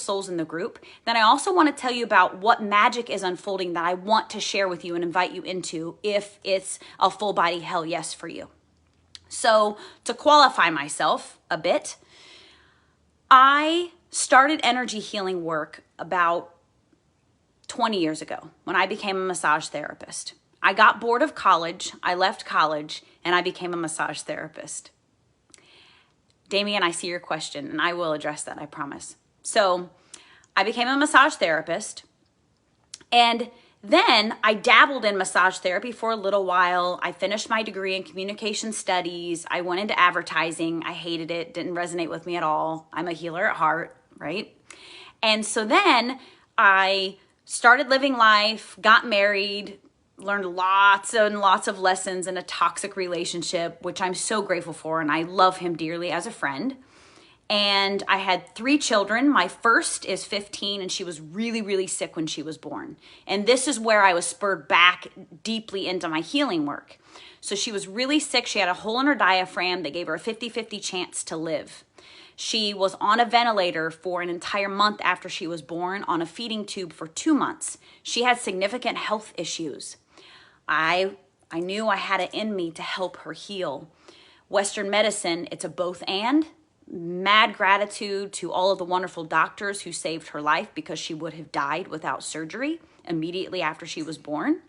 souls in the group, then I also want to tell you about what magic is unfolding that I want to share with you and invite you into if it's a full body hell yes for you. So to qualify myself a bit, I started energy healing work about 20 years ago when I became a massage therapist. I got bored of college, I left college, and I became a massage therapist. Damien, I see your question, and I will address that, I promise. So I became a massage therapist, and then I dabbled in massage therapy for a little while. I finished my degree in communication studies. I went into advertising. I hated it, didn't resonate with me at all. I'm a healer at heart, right? And so then I started living life, got married, learned lots and lots of lessons in a toxic relationship, which I'm so grateful for, and I love him dearly as a friend. And I had 3 children. My first is 15, and she was really, really sick when she was born. And this is where I was spurred back deeply into my healing work. So she was really sick. She had a hole in her diaphragm that gave her a 50-50 chance to live. She was on a ventilator for an entire month after she was born, on a feeding tube for 2 months. She had significant health issues. I knew I had it in me to help her heal. Western medicine, it's a both and. Mad gratitude to all of the wonderful doctors who saved her life, because she would have died without surgery immediately after she was born.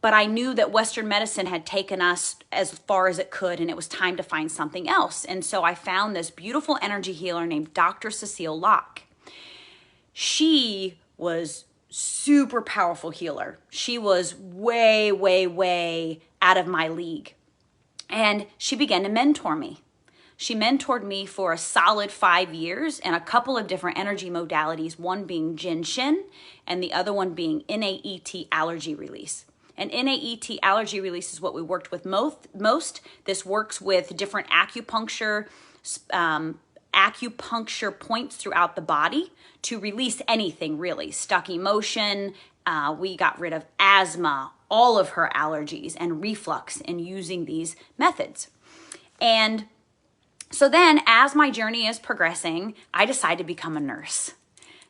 But I knew that Western medicine had taken us as far as it could, and it was time to find something else. And so I found this beautiful energy healer named Dr. Cecile Locke. She was super powerful healer. She was way, way, way out of my league. And she began to mentor me. She mentored me for a solid 5 years in a couple of different energy modalities, one being Jin Shin and the other one being NAET allergy release. And NAET allergy release is what we worked with most. This works with different acupuncture points throughout the body to release anything really. Stuck emotion, we got rid of asthma, all of her allergies and reflux in using these methods. And so then as my journey is progressing, I decided to become a nurse.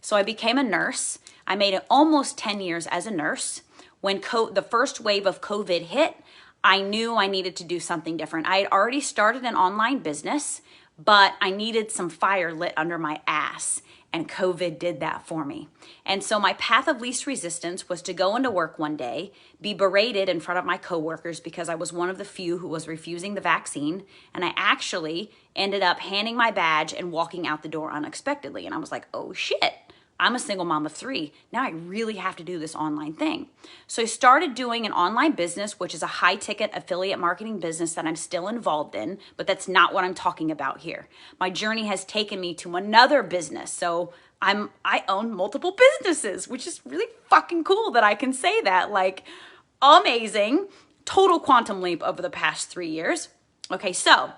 So I became a nurse. I made it almost 10 years as a nurse. When the first wave of COVID hit, I knew I needed to do something different. I had already started an online business, but I needed some fire lit under my ass, and COVID did that for me. And so my path of least resistance was to go into work one day, be berated in front of my coworkers because I was one of the few who was refusing the vaccine, and I actually ended up handing my badge and walking out the door unexpectedly. And I was like, oh shit, I'm a single mom of 3. Now I really have to do this online thing. So I started doing an online business, which is a high ticket affiliate marketing business that I'm still involved in, but that's not what I'm talking about here. My journey has taken me to another business. So I own multiple businesses, which is really fucking cool that I can say that. Like, amazing. Total quantum leap over the past 3 years. Okay, so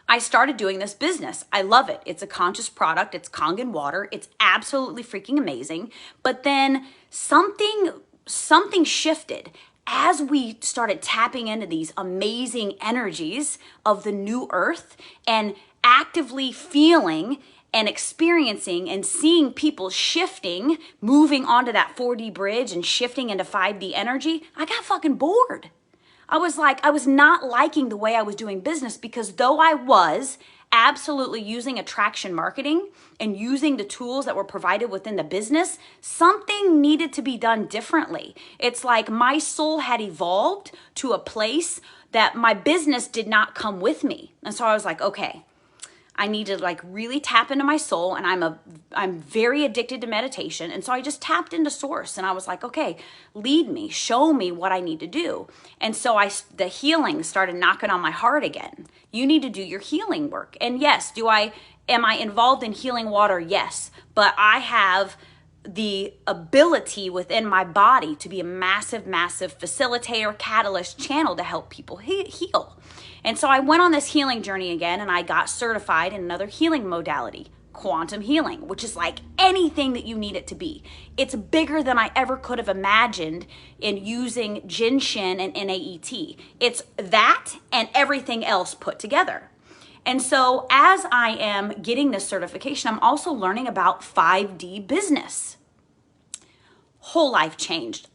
I started doing this business. I love it. It's a conscious product. It's Kangen water. It's absolutely freaking amazing. But then something shifted as we started tapping into these amazing energies of the new earth and actively feeling and experiencing and seeing people shifting, moving onto that 4D bridge and shifting into 5D energy. I got fucking bored. I was not liking the way I was doing business, because though I was absolutely using attraction marketing and using the tools that were provided within the business, something needed to be done differently. It's like my soul had evolved to a place that my business did not come with me. And so I was like, okay, I need to like really tap into my soul, and I'm very addicted to meditation. And so I just tapped into source, and I was like, okay, lead me, show me what I need to do. And so the healing started knocking on my heart again. You need to do your healing work. And yes, am I involved in healing water? Yes, but I have the ability within my body to be a massive, massive facilitator, catalyst, channel to help people heal. And so I went on this healing journey again, and I got certified in another healing modality, quantum healing, which is like anything that you need it to be. It's bigger than I ever could have imagined in using Jin Shin and NAET. It's that and everything else put together. And so as I am getting this certification, I'm also learning about 5D business. Whole life changed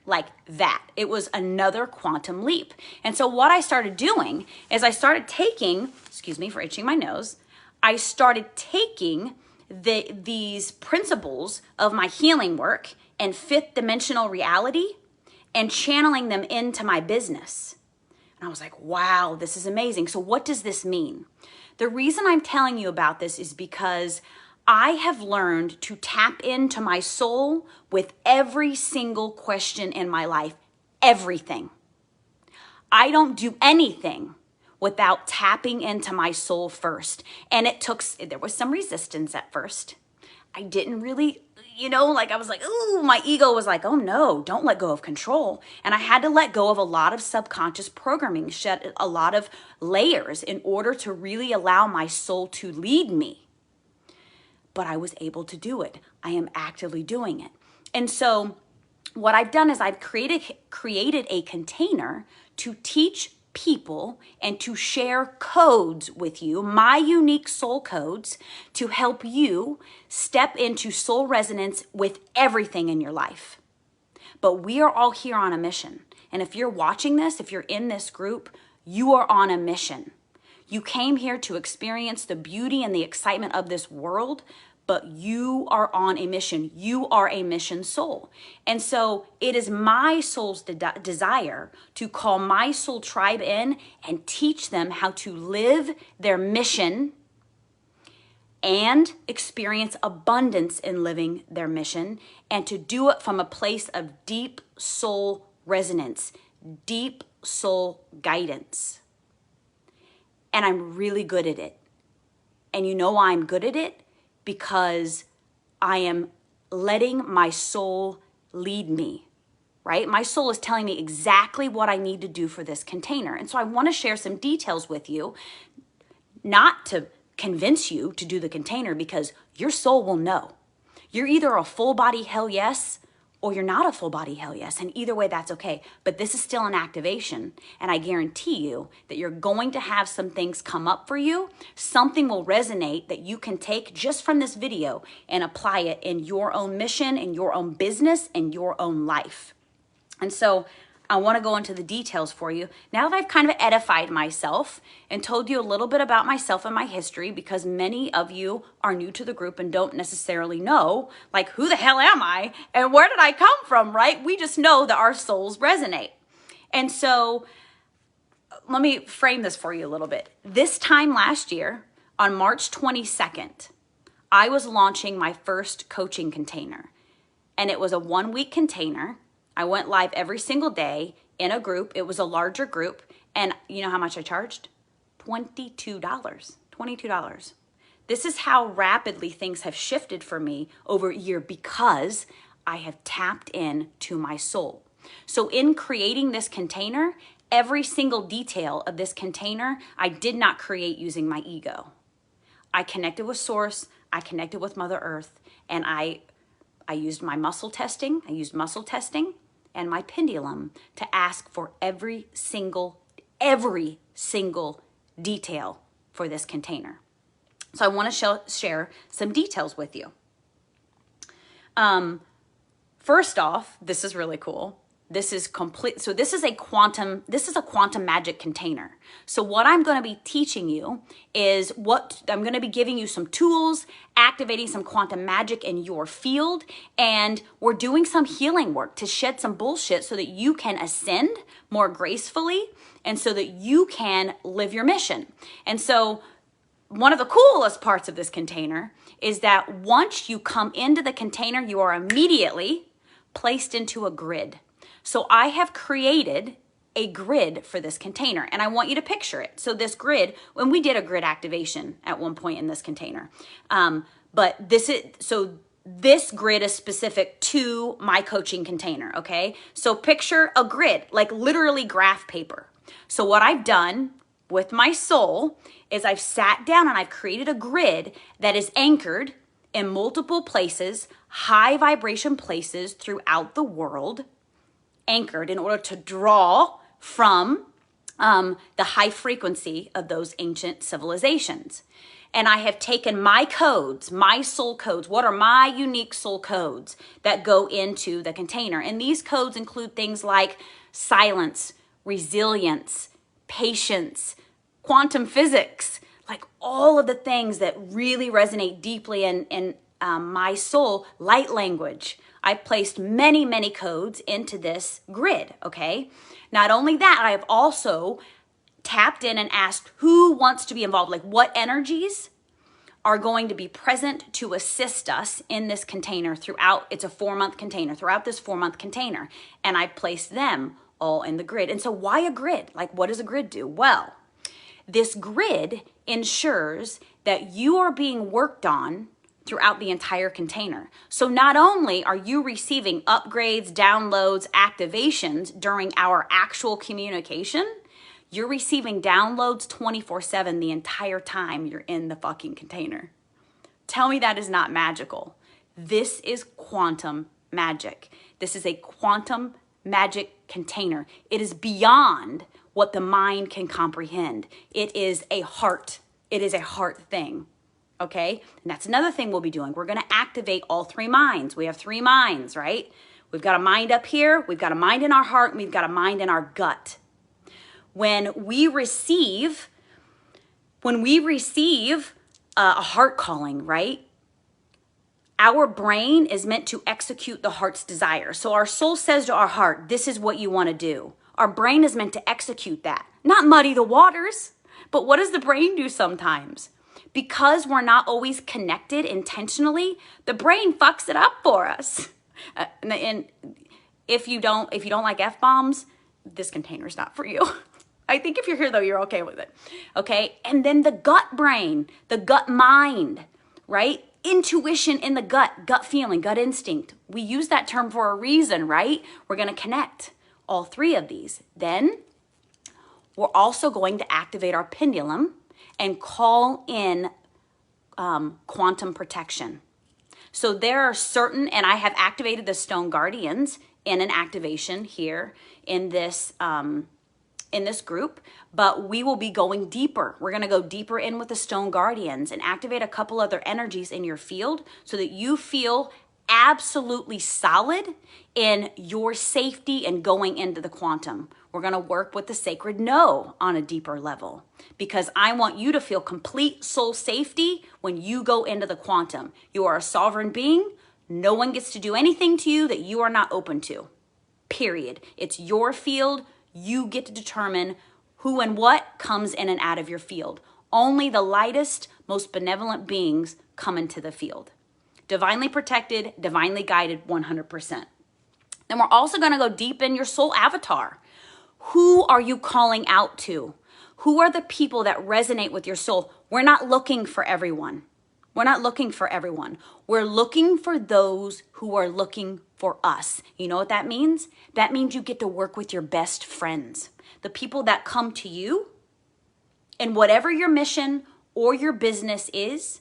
like that. It was another quantum leap. And so what I started doing is I started taking, excuse me for itching my nose, I started taking these principles of my healing work and fifth dimensional reality and channeling them into my business. And I was like, wow, this is amazing. So what does this mean? The reason I'm telling you about this is because I have learned to tap into my soul with every single question in my life, everything. I don't do anything without tapping into my soul first. And there was some resistance at first. I didn't really, I was like, ooh, my ego was like, oh no, don't let go of control. And I had to let go of a lot of subconscious programming, shed a lot of layers in order to really allow my soul to lead me. But I was able to do it. I am actively doing it. And so what I've done is I've created a container to teach people and to share codes with you, my unique soul codes, to help you step into soul resonance with everything in your life. But we are all here on a mission. And if you're watching this, if you're in this group, you are on a mission. You came here to experience the beauty and the excitement of this world, but you are on a mission. You are a mission soul. And so it is my soul's desire to call my soul tribe in and teach them how to live their mission and experience abundance in living their mission, and to do it from a place of deep soul resonance, deep soul guidance. And I'm really good at it. And you know why I'm good at it? Because I am letting my soul lead me, right? My soul is telling me exactly what I need to do for this container. And so I want to share some details with you, not to convince you to do the container, because your soul will know. You're either a full body hell yes, or you're not a full body hell yes. And either way, that's okay. But this is still an activation. And I guarantee you that you're going to have some things come up for you. Something will resonate that you can take just from this video and apply it in your own mission, in your own business, in your own life. And so I want to go into the details for you. Now that I've kind of edified myself and told you a little bit about myself and my history, because many of you are new to the group and don't necessarily know, like, who the hell am I and where did I come from, right? We just know that our souls resonate. And so let me frame this for you a little bit. This time last year, on March 22nd, I was launching my first coaching container. And it was a 1-week container. I went live every single day in a group. It was a larger group. And you know how much I charged? $22. $22. This is how rapidly things have shifted for me over a year, because I have tapped in to my soul. So in creating this container, every single detail of this container, I did not create using my ego. I connected with Source. I connected with Mother Earth. And I used my muscle testing. I used muscle testing and my pendulum to ask for every single detail for this container. So I want to share some details with you. First off, this is really cool. This is complete. So this is a quantum magic container. So what I'm going to be teaching you is I'm going to be giving you some tools, activating some quantum magic in your field, and we're doing some healing work to shed some bullshit so that you can ascend more gracefully and so that you can live your mission. And so one of the coolest parts of this container is that once you come into the container, you are immediately placed into a grid. So I have created a grid for this container, and I want you to picture it. So this grid, when we did a grid activation at one point in this container, but this grid is specific to my coaching container, okay? So picture a grid, like literally graph paper. So what I've done with my soul is I've sat down and I've created a grid that is anchored in multiple places, high vibration places throughout the world, anchored in order to draw from the high frequency of those ancient civilizations. And I have taken my codes, my soul codes. What are my unique soul codes that go into the container? And these codes include things like silence, resilience, patience, quantum physics, like all of the things that really resonate deeply in my soul. Light language. I placed many, many codes into this grid, okay? Not only that, I have also tapped in and asked who wants to be involved, like what energies are going to be present to assist us in this container throughout. It's a 4-month container, throughout this 4-month container. And I placed them all in the grid. And so why a grid? Like, what does a grid do? Well, this grid ensures that you are being worked on throughout the entire container. So not only are you receiving upgrades, downloads, activations during our actual communication, you're receiving downloads 24/7 the entire time you're in the fucking container. Tell me that is not magical. This is quantum magic. This is a quantum magic container. It is beyond what the mind can comprehend. It is a heart. It is a heart thing. Okay? And that's another thing we'll be doing. We're going to activate all 3 minds. We have 3 minds, right? We've got a mind up here, we've got a mind in our heart, and we've got a mind in our gut. When we receive a heart calling, right? Our brain is meant to execute the heart's desire. So our soul says to our heart, this is what you want to do. Our brain is meant to execute that, not muddy the waters. But what does the brain do sometimes? Because we're not always connected intentionally, the brain fucks it up for us. And if you don't like F-bombs, this container's not for you. I think if you're here though, you're okay with it. Okay. And then the gut brain, the gut mind, right? Intuition in the gut feeling, gut instinct. We use that term for a reason, right? We're going to connect all 3 of these. Then we're also going to activate our pendulum and call in quantum protection. So there are certain, and I have activated the stone guardians in an activation here in this group, but we will be going deeper. We're going to go deeper in with the stone guardians and activate a couple other energies in your field so that you feel absolutely solid in your safety and going into the quantum. We're going to work with the sacred no on a deeper level because I want you to feel complete soul safety when you go into the quantum. You are a sovereign being. No one gets to do anything to you that you are not open to. Period. It's your field. You get to determine who and what comes in and out of your field. Only the lightest, most benevolent beings come into the field. Divinely protected, divinely guided, 100%. Then we're also going to go deep in your soul avatar. Who are you calling out to? Who are the people that resonate with your soul? We're not looking for everyone. We're not looking for everyone. We're looking for those who are looking for us. You know what that means? That means you get to work with your best friends. The people that come to you and whatever your mission or your business is,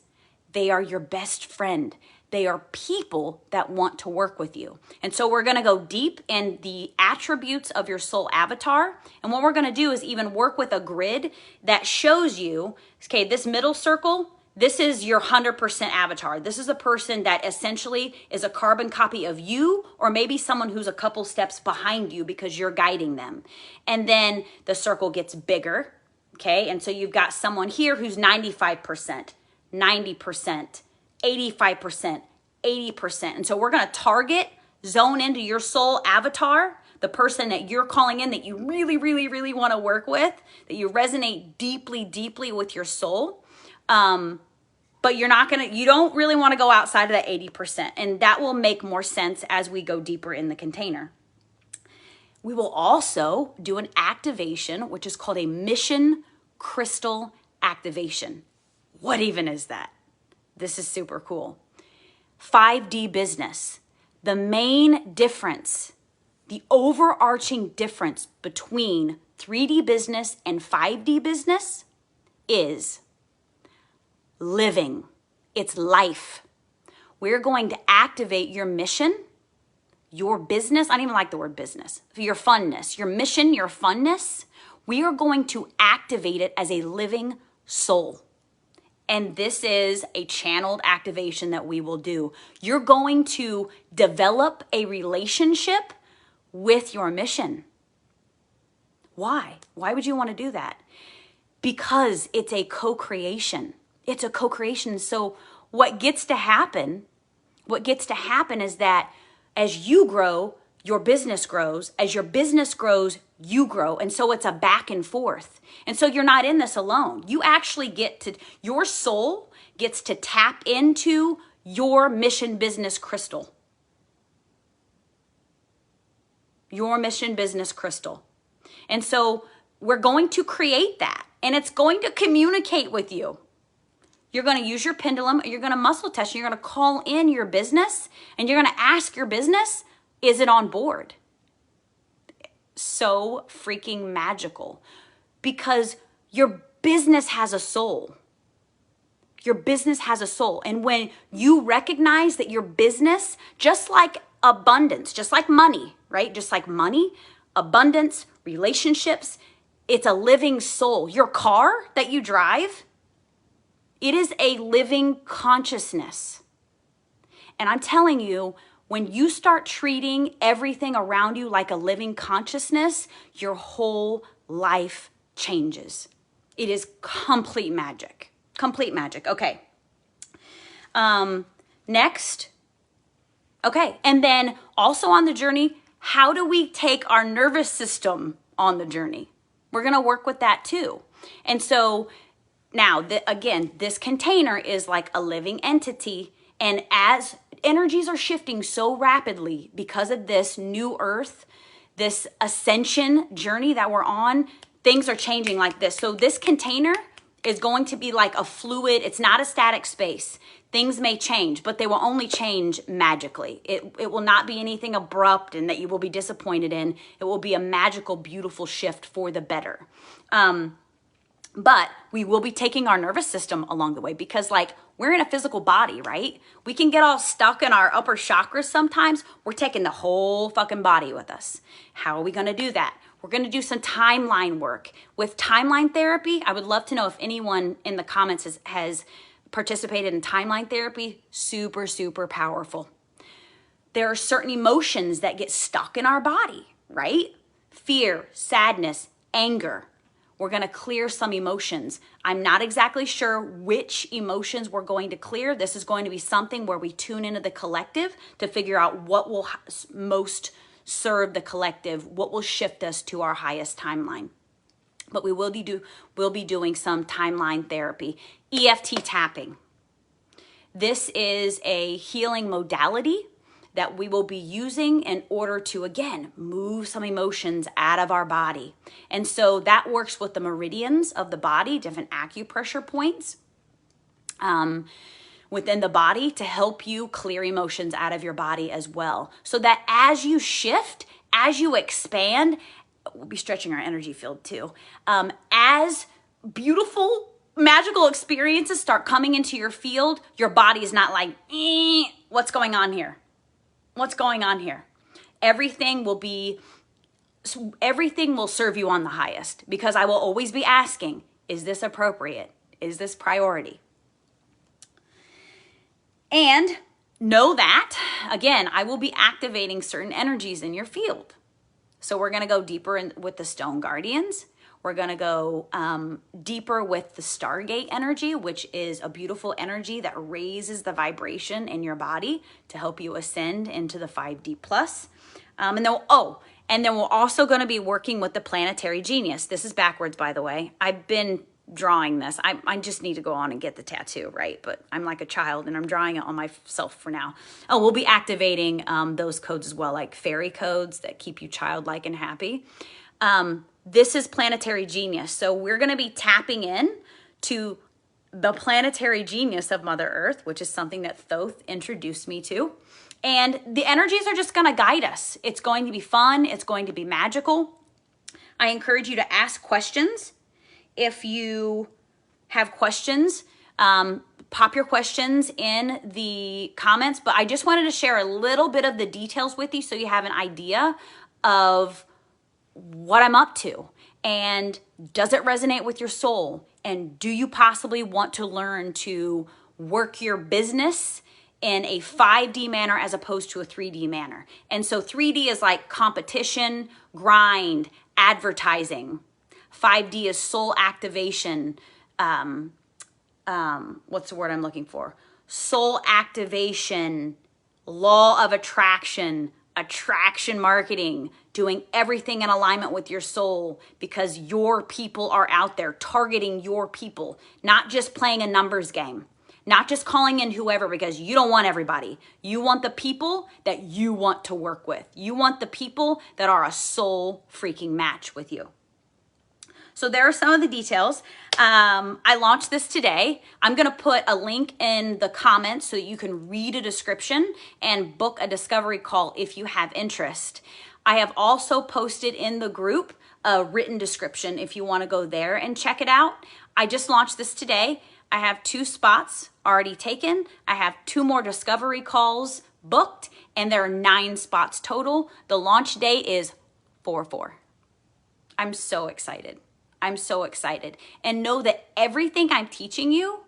they are your best friend. They are people that want to work with you. And so we're going to go deep in the attributes of your soul avatar. And what we're going to do is even work with a grid that shows you, okay, this middle circle, this is your 100% avatar. This is a person that essentially is a carbon copy of you, or maybe someone who's a couple steps behind you because you're guiding them. And then the circle gets bigger, okay? And so you've got someone here who's 95%, 90%, 85%, 80%. And so we're going to target, zone into your soul avatar, the person that you're calling in that you really, really, really want to work with, that you resonate deeply, deeply with your soul. But you don't really want to go outside of that 80%. And that will make more sense as we go deeper in the container. We will also do an activation, which is called a mission crystal activation. What even is that? This is super cool. 5D business. The main difference, the overarching difference between 3D business and 5D business is living. It's life. We're going to activate your mission, your business. I don't even like the word business. Your funness, your mission, your funness. We are going to activate it as a living soul. And this is a channeled activation that we will do. You're going to develop a relationship with your mission. Why? Why would you want to do that? Because it's a co-creation. It's a co-creation. So what gets to happen is that as you grow, your business grows. As your business grows, you grow. And so it's a back and forth. And so you're not in this alone. You actually your soul gets to tap into your mission business crystal. Your mission business crystal. And so we're going to create that, and it's going to communicate with you. You're going to use your pendulum, you're going to muscle test, and you're going to call in your business, and you're going to ask your business, is it on board? So freaking magical, because your business has a soul. Your business has a soul. And when you recognize that your business, just like abundance, just like money, right? Just like money, abundance, relationships, it's a living soul. Your car that you drive, it is a living consciousness. And I'm telling you, when you start treating everything around you like a living consciousness, your whole life changes. It is complete magic. Complete magic. Okay. Next. Okay. And then also on the journey, how do we take our nervous system on the journey? We're going to work with that too. And so now, again, this container is like a living entity. And as energies are shifting so rapidly because of this new earth, this ascension journey that we're on, things are changing like this. So this container is going to be like a fluid. It's not a static space. Things may change, but they will only change magically. It will not be anything abrupt and that you will be disappointed in. It will be a magical, beautiful shift for the better. But we will be taking our nervous system along the way because like we're in a physical body, right? We can get all stuck in our upper chakras sometimes. We're taking the whole fucking body with us. How are we going to do that? We're going to do some timeline work. With timeline therapy, I would love to know if anyone in the comments has participated in timeline therapy. Super, super powerful. There are certain emotions that get stuck in our body, right? Fear, sadness, anger. We're going to clear some emotions. I'm not exactly sure which emotions we're going to clear. This is going to be something where we tune into the collective to figure out what will most serve the collective, what will shift us to our highest timeline. But we will be doing some timeline therapy. EFT tapping. This is a healing modality that we will be using in order to, again, move some emotions out of our body. And so that works with the meridians of the body, different acupressure points within the body to help you clear emotions out of your body as well. So that as you shift, as you expand, we'll be stretching our energy field too. As beautiful, magical experiences start coming into your field, your body is not like, what's going on here? What's going on here? Everything will serve you on the highest because I will always be asking, is this appropriate? Is this priority? And know that, again, I will be activating certain energies in your field. So we're going to go deeper with the Stone Guardians. We're going to go deeper with the Stargate energy, which is a beautiful energy that raises the vibration in your body to help you ascend into the 5D plus. And then we're also going to be working with the Planetary Genius. This is backwards, by the way. I've been drawing this. I just need to go on and get the tattoo, right? But I'm like a child and I'm drawing it on myself for now. Oh, we'll be activating those codes as well, like fairy codes that keep you childlike and happy. This is Planetary Genius. So we're going to be tapping in to the Planetary Genius of Mother Earth, which is something that Thoth introduced me to. And the energies are just going to guide us. It's going to be fun. It's going to be magical. I encourage you to ask questions. If you have questions, pop your questions in the comments. But I just wanted to share a little bit of the details with you so you have an idea of what I'm up to. And does it resonate with your soul? And do you possibly want to learn to work your business in a 5D manner as opposed to a 3D manner? And so 3D is like competition, grind, advertising. 5D is soul activation. What's the word I'm looking for? Soul activation, law of attraction, attraction marketing, doing everything in alignment with your soul, because your people are out there targeting your people, not just playing a numbers game, not just calling in whoever, because you don't want everybody. You want the people that you want to work with. You want the people that are a soul freaking match with you. So there are some of the details. I launched this today. I'm going to put a link in the comments so that you can read a description and book a discovery call if you have interest. I have also posted in the group a written description if you want to go there and check it out. I just launched this today. I have 2 spots already taken. I have 2 more discovery calls booked, and there are 9 spots total. The launch date is 4/4. I'm so excited. I'm so excited. And know that everything I'm teaching you,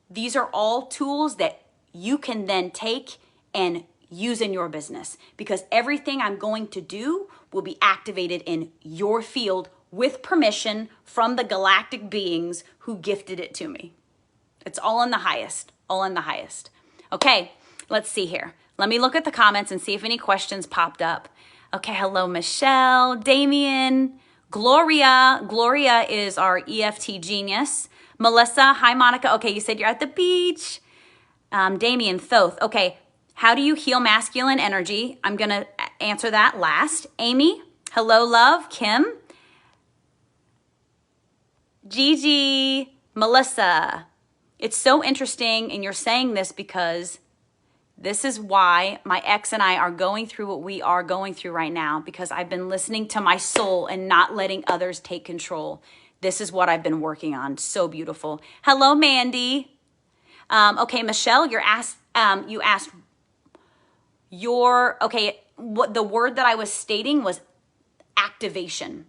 these are all tools that you can then take and use in your business, because everything I'm going to do will be activated in your field with permission from the galactic beings who gifted it to me. It's all in the highest, all in the highest. Okay, let's see here. Let me look at the comments and see if any questions popped up. Okay, hello, Michelle, Damien, Gloria. Gloria is our EFT genius. Melissa, hi, Monica. Okay, you said you're at the beach. Damien, Thoth. Okay, how do you heal masculine energy? I'm going to answer that last. Amy, hello, love. Kim, Gigi, Melissa. It's so interesting, and you're saying this because this is why my ex and I are going through what we are going through right now, because I've been listening to my soul and not letting others take control. This is what I've been working on. So beautiful. Hello, Mandy. Okay, Michelle, you asked what the word that I was stating was activation.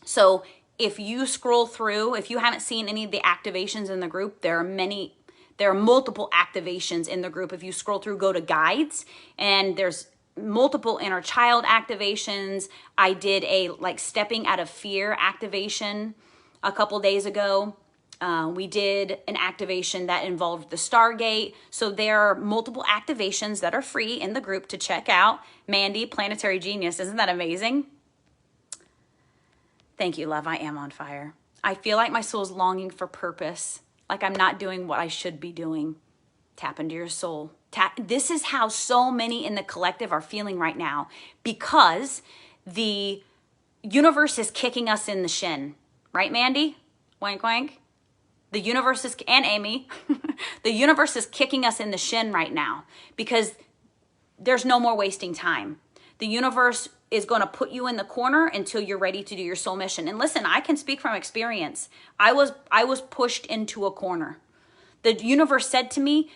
So if you scroll through, if you haven't seen any of the activations in the group, there are multiple activations in the group. If you scroll through, go to guides, and there's multiple inner child activations. I did a stepping out of fear activation a couple days ago. We did an activation that involved the Stargate. So there are multiple activations that are free in the group to check out. Mandy, Planetary Genius. Isn't that amazing? Thank you, love. I am on fire. I feel like my soul is longing for purpose. Like I'm not doing what I should be doing. Tap into your soul. This is how so many in the collective are feeling right now, because the universe is kicking us in the shin. Right, Mandy? Wank, wank. The universe is, and Amy, the universe is kicking us in the shin right now, because there's no more wasting time. The universe is going to put you in the corner until you're ready to do your soul mission. And listen, I can speak from experience. I was pushed into a corner. The universe said to me,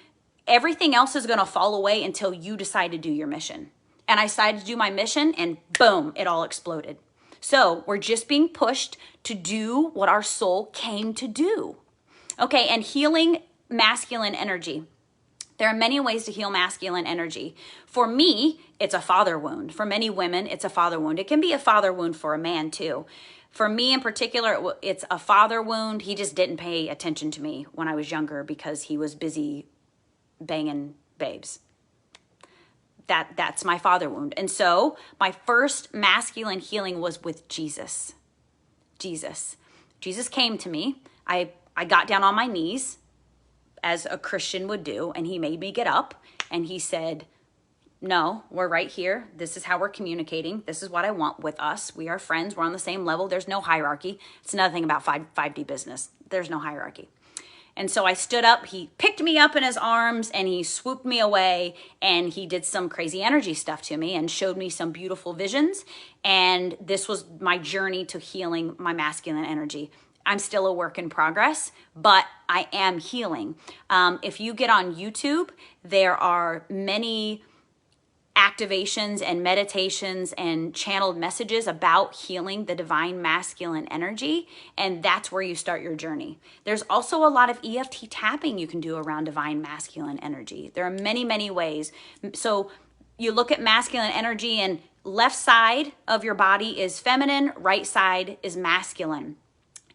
everything else is going to fall away until you decide to do your mission. And I decided to do my mission, and boom, it all exploded. So we're just being pushed to do what our soul came to do. Okay, and healing masculine energy. There are many ways to heal masculine energy. For me, it's a father wound. For many women, it's a father wound. It can be a father wound for a man too. For me in particular, it's a father wound. He just didn't pay attention to me when I was younger because he was busy banging babes. That's my father wound. And so my first masculine healing was with Jesus. Jesus came to me. I got down on my knees, as a Christian would do, and he made me get up, and he said, no, we're right here. This is how we're communicating. This is what I want with us. We are friends. We're on the same level. There's no hierarchy. It's another thing about 5D business. There's no hierarchy. And so I stood up, he picked me up in his arms, and he swooped me away, and he did some crazy energy stuff to me and showed me some beautiful visions. And this was my journey to healing my masculine energy. I'm still a work in progress, but I am healing. If you get on YouTube, there are many activations and meditations and channeled messages about healing the divine masculine energy, and that's where you start your journey. There's also a lot of EFT tapping you can do around divine masculine energy. There are many, many ways. So you look at masculine energy, and left side of your body is feminine, right side is masculine.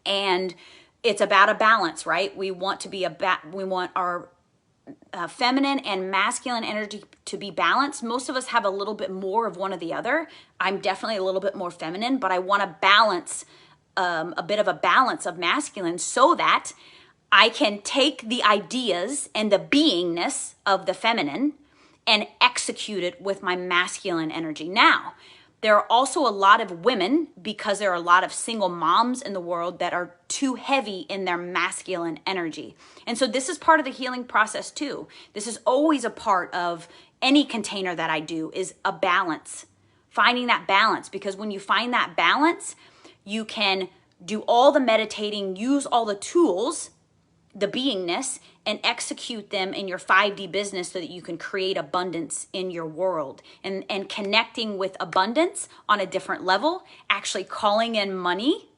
And it's about a balance, right? We want to be we want our feminine and masculine energy to be balanced. Most of us have a little bit more of one or the other. I'm definitely a little bit more feminine, but I want to balance a bit of a balance of masculine so that I can take the ideas and the beingness of the feminine and execute it with my masculine energy. Now, there are also a lot of women, because there are a lot of single moms in the world, that are too heavy in their masculine energy. And so this is part of the healing process too. This is always a part of any container that I do, is a balance. Finding that balance, because when you find that balance, you can do all the meditating, use all the tools, the beingness, and execute them in your 5D business so that you can create abundance in your world. And connecting with abundance on a different level, actually calling in money,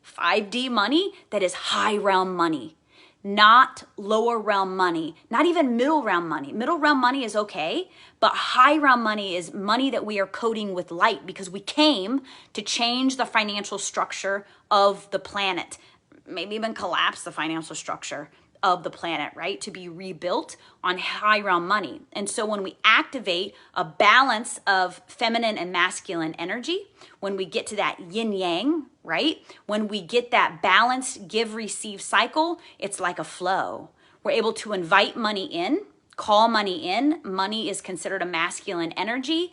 5D money, that is high realm money, not lower realm money, not even middle realm money. Middle realm money is okay, but high realm money is money that we are coding with light, because we came to change the financial structure of the planet, maybe even collapse the financial structure of the planet, right? To be rebuilt on high realm money. And so when we activate a balance of feminine and masculine energy, when we get to that yin yang, right? When we get that balanced give, receive cycle, it's like a flow. We're able to invite money in, call money in. Money is considered a masculine energy.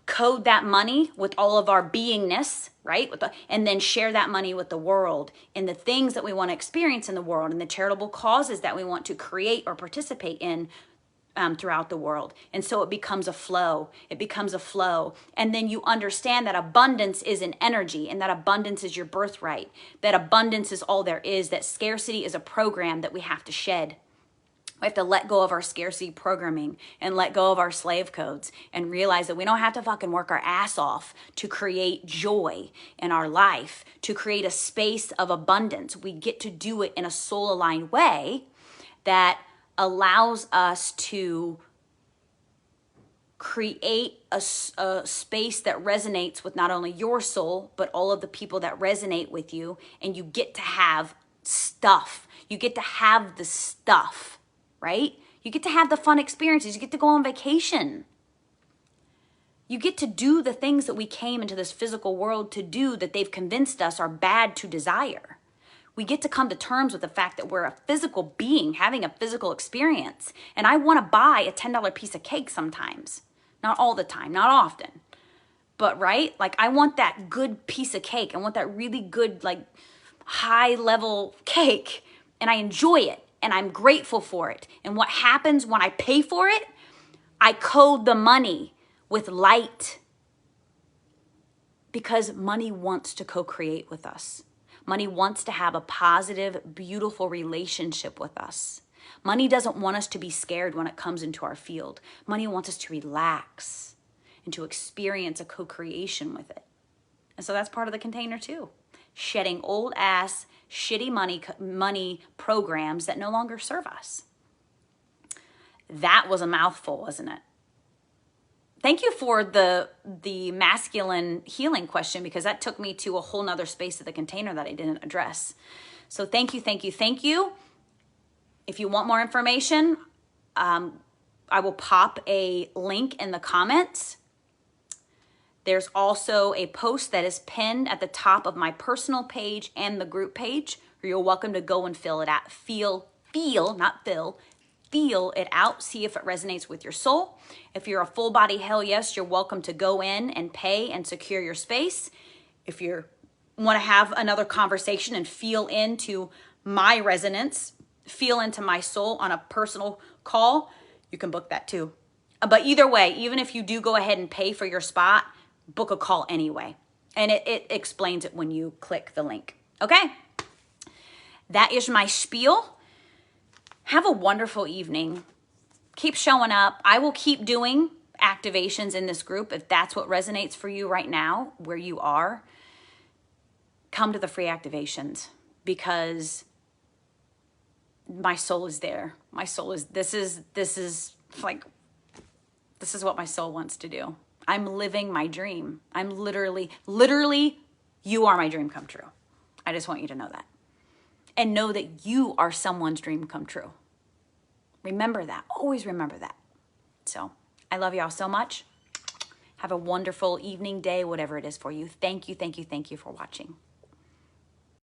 Code that money with all of our beingness, right? And then share that money with the world in the things that we want to experience in the world and the charitable causes that we want to create or participate in throughout the world. And so it becomes a flow. It becomes a flow. And then you understand that abundance is an energy, and that abundance is your birthright. That abundance is all there is. That scarcity is a program that we have to shed. We have to let go of our scarcity programming and let go of our slave codes and realize that we don't have to fucking work our ass off to create joy in our life, to create a space of abundance. We get to do it in a soul-aligned way that allows us to create a space that resonates with not only your soul, but all of the people that resonate with you. And you get to have stuff. You get to have the stuff. Right? You get to have the fun experiences. You get to go on vacation. You get to do the things that we came into this physical world to do, that they've convinced us are bad to desire. We get to come to terms with the fact that we're a physical being having a physical experience. And I want to buy a $10 piece of cake sometimes. Not all the time, not often. But right? Like, I want that good piece of cake. I want that really good, like, high level cake. And I enjoy it. And I'm grateful for it. And what happens when I pay for it? I code the money with light. Because money wants to co-create with us. Money wants to have a positive, beautiful relationship with us. Money doesn't want us to be scared when it comes into our field. Money wants us to relax and to experience a co-creation with it. And so that's part of the container too. Shedding old ass shitty money programs that no longer serve us. That was a mouthful, wasn't it? Thank you for the masculine healing question, because that took me to a whole nother space of the container that I didn't address. So thank you, thank you, thank you. If you want more information, I will pop a link in the comments. There's also a post that is pinned at the top of my personal page and the group page, where you're welcome to go and fill it out. Feel it out. See if it resonates with your soul. If you're a full body hell yes, you're welcome to go in and pay and secure your space. If you want to have another conversation and feel into my resonance, feel into my soul on a personal call, you can book that too. But either way, even if you do go ahead and pay for your spot, book a call anyway. And it explains it when you click the link. Okay? That is my spiel. Have a wonderful evening. Keep showing up. I will keep doing activations in this group, if that's what resonates for you right now, where you are, come to the free activations, because my soul is there. My soul is, this is what my soul wants to do. I'm living my dream. I'm literally, you are my dream come true. I just want you to know that. And know that you are someone's dream come true. Remember that. Always remember that. So I love y'all so much. Have a wonderful evening, day, whatever it is for you. Thank you for watching.